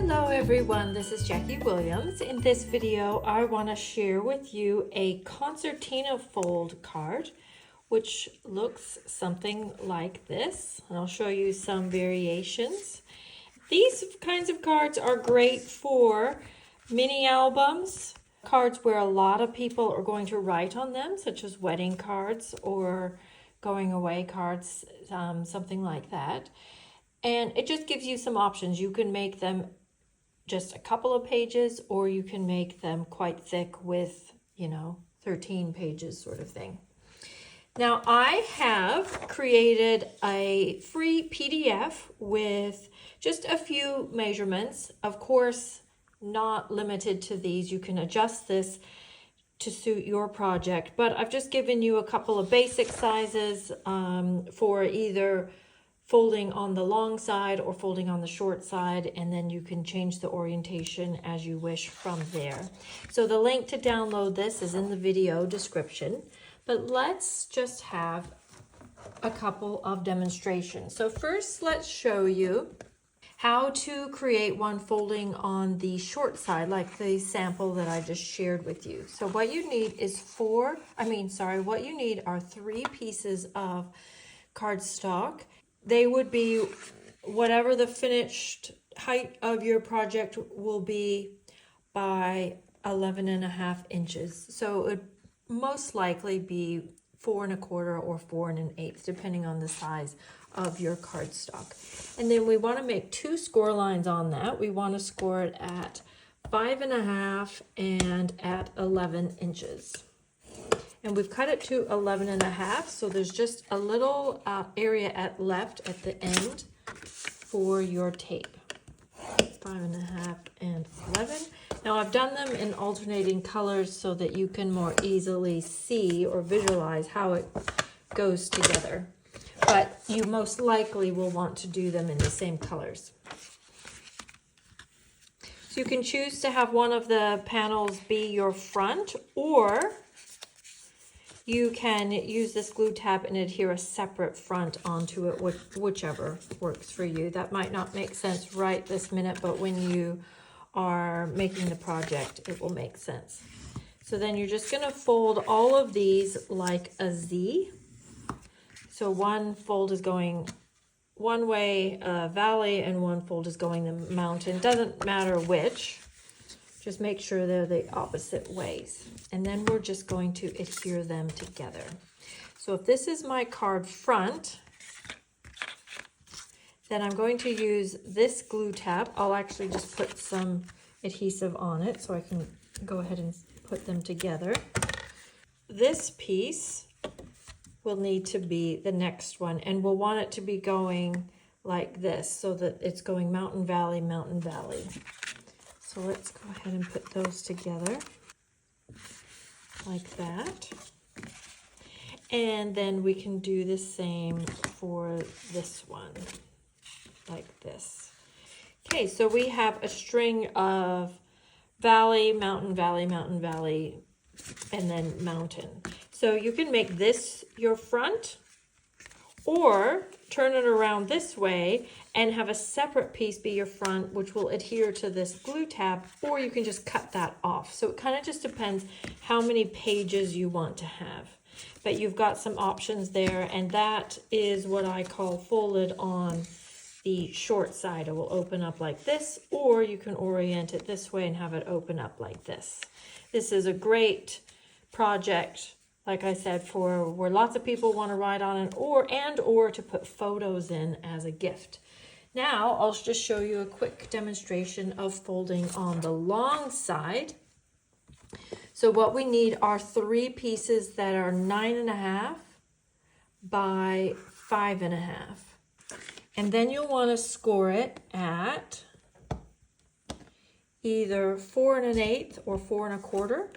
Hello everyone, this is Jackie Williams. In this video, I want to share with you a Concertina fold card, which looks something like this. And I'll show you some variations. These kinds of cards are great for mini albums, cards where a lot of people are going to write on them, such as wedding cards or going away cards, something like that. And it just gives you some options. You can make them just a couple of pages, or you can make them quite thick with, 13 pages sort of thing. Now I have created a free PDF with just a few measurements. Of course, not limited to these. You can adjust this to suit your project, but I've just given you a couple of basic sizes for either folding on the long side or folding on the short side, and then you can change the orientation as you wish from there. So the link to download this is in the video description, but let's just have a couple of demonstrations. So first, let's show you how to create one folding on the short side, like the sample that I just shared with you. So what you need is what you need are 3 pieces of cardstock. They would be whatever the finished height of your project will be by 11.5 inches. So it would most likely be 4 1/4 or 4 1/8, depending on the size of your cardstock. And then we want to make 2 score lines on that. We want to score it at 5.5 and at 11 inches. And we've cut it to 11.5, so there's just a little area left at the end for your tape. 5.5 and 11. Now I've done them in alternating colors so that you can more easily see or visualize how it goes together. But you most likely will want to do them in the same colors. So you can choose to have one of the panels be your front, or you can use this glue tab and adhere a separate front onto it, whichever works for you. That might not make sense right this minute, but when you are making the project, it will make sense. So then you're just gonna fold all of these like a Z. So one fold is going one way, valley, and one fold is going the mountain. Doesn't matter which. Just make sure they're the opposite ways. And then we're just going to adhere them together. So if this is my card front, then I'm going to use this glue tab. I'll actually just put some adhesive on it so I can go ahead and put them together. This piece will need to be the next one, and we'll want it to be going like this so that it's going mountain, valley, mountain, valley. So let's go ahead and put those together like that. And then we can do the same for this one, like this. Okay, so we have a string of valley, mountain, valley, mountain, valley, and then mountain. So you can make this your front, or turn it around this way and have a separate piece be your front, which will adhere to this glue tab, or you can just cut that off. So it kind of just depends how many pages you want to have. But you've got some options there, and that is what I call folded on the short side. It will open up like this, or you can orient it this way and have it open up like this. This is a great project, like I said, for where lots of people want to write on it, or to put photos in as a gift. Now I'll just show you a quick demonstration of folding on the long side. So what we need are 3 pieces that are 9.5 by 5.5. And then you'll want to score it at either 4 1/8 or 4 1/4.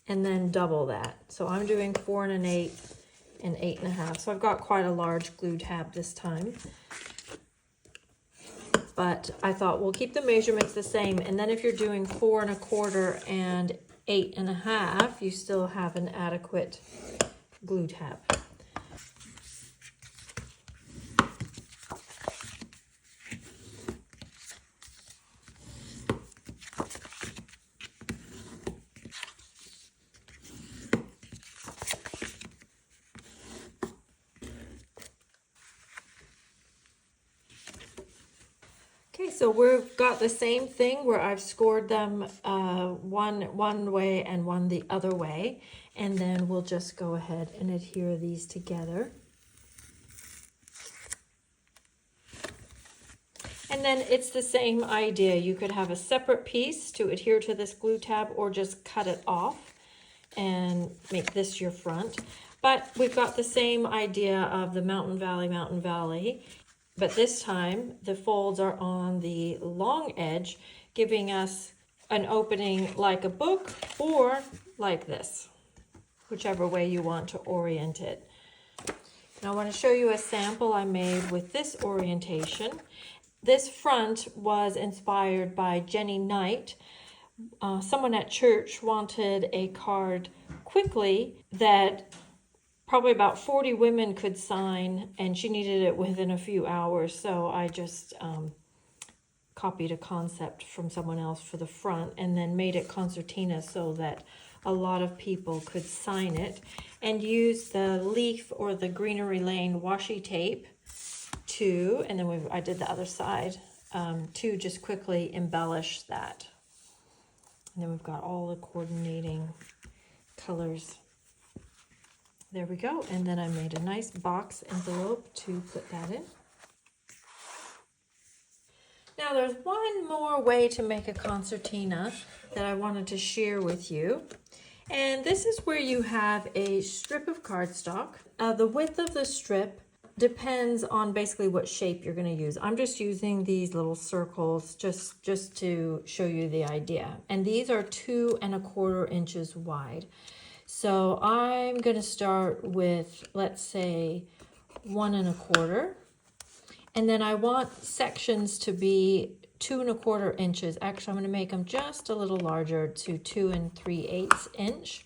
And then double that. So I'm doing 4 1/8 and 8.5. So I've got quite a large glue tab this time. But I thought we'll keep the measurements the same. And then if you're doing 4 1/4 and 8.5, you still have an adequate glue tab. Okay, so we've got the same thing where I've scored them one way and one the other way. And then we'll just go ahead and adhere these together. And then it's the same idea. You could have a separate piece to adhere to this glue tab or just cut it off and make this your front. But we've got the same idea of the mountain valley. But this time the folds are on the long edge, giving us an opening like a book or like this, whichever way you want to orient it. And I want to show you a sample I made with this orientation. This front was inspired by Jenny Knight. Someone at church wanted a card quickly that probably about 40 women could sign, and she needed it within a few hours. So I just copied a concept from someone else for the front and then made it concertina so that a lot of people could sign it, and use the leaf or the Greenery Lane washi tape to, and then I did the other side to just quickly embellish that. And then we've got all the coordinating colors. There we go. And then I made a nice box envelope to put that in. Now there's one more way to make a concertina that I wanted to share with you. And this is where you have a strip of cardstock. The width of the strip depends on basically what shape you're going to use. I'm just using these little circles just to show you the idea. And these are 2 1/4 inches wide. So I'm going to start with, let's say, 1 1/4. And then I want sections to be 2 1/4 inches. Actually, I'm going to make them just a little larger to 2 3/8 inch.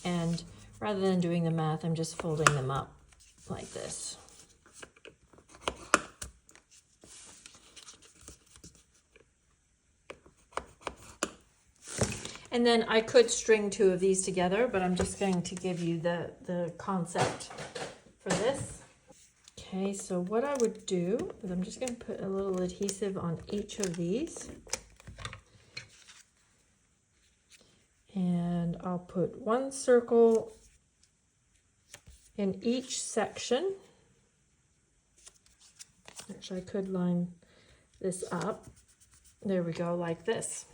And rather than doing the math, I'm just folding them up like this. And then I could string 2 of these together, but I'm just going to give you the concept for this. Okay, so what I would do is I'm just going to put a little adhesive on each of these. And I'll put 1 circle in each section. Actually, I could line this up. There we go, like this.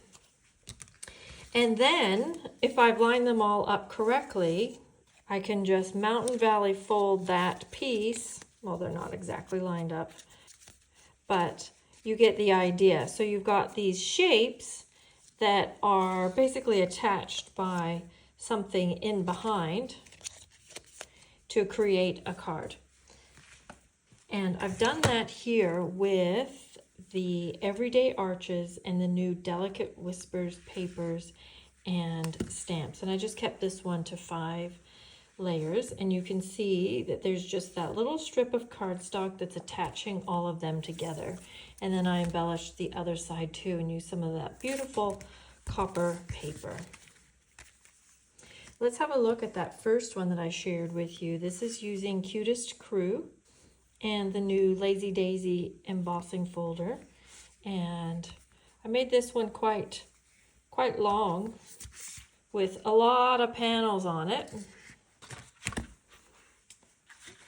And then, if I've lined them all up correctly, I can just Mountain Valley fold that piece. Well, they're not exactly lined up, but you get the idea. So you've got these shapes that are basically attached by something in behind to create a card. And I've done that here with the Everyday Arches and the new Delicate Whispers papers and stamps. And I just kept this one to 5 layers, and you can see that there's just that little strip of cardstock that's attaching all of them together. And then I embellished the other side too and used some of that beautiful copper paper. Let's have a look at that first one that I shared with you. This is using Cutest Crew and the new Lazy Daisy embossing folder. And I made this one quite long with a lot of panels on it.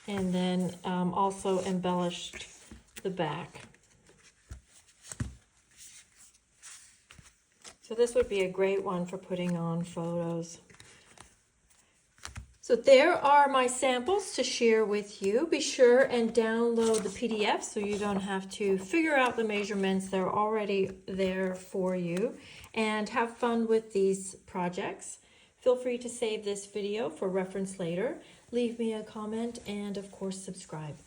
And then also embellished the back. So this would be a great one for putting on photos. So there are my samples to share with you. Be sure and download the PDF so you don't have to figure out the measurements. They're already there for you. And have fun with these projects. Feel free to save this video for reference later. Leave me a comment and of course subscribe.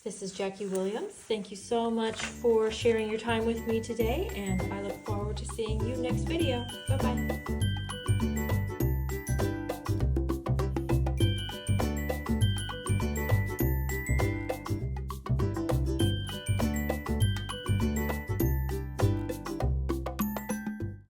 This is Jackie Williams. Thank you so much for sharing your time with me today, and I look forward to seeing you next video. Bye-bye.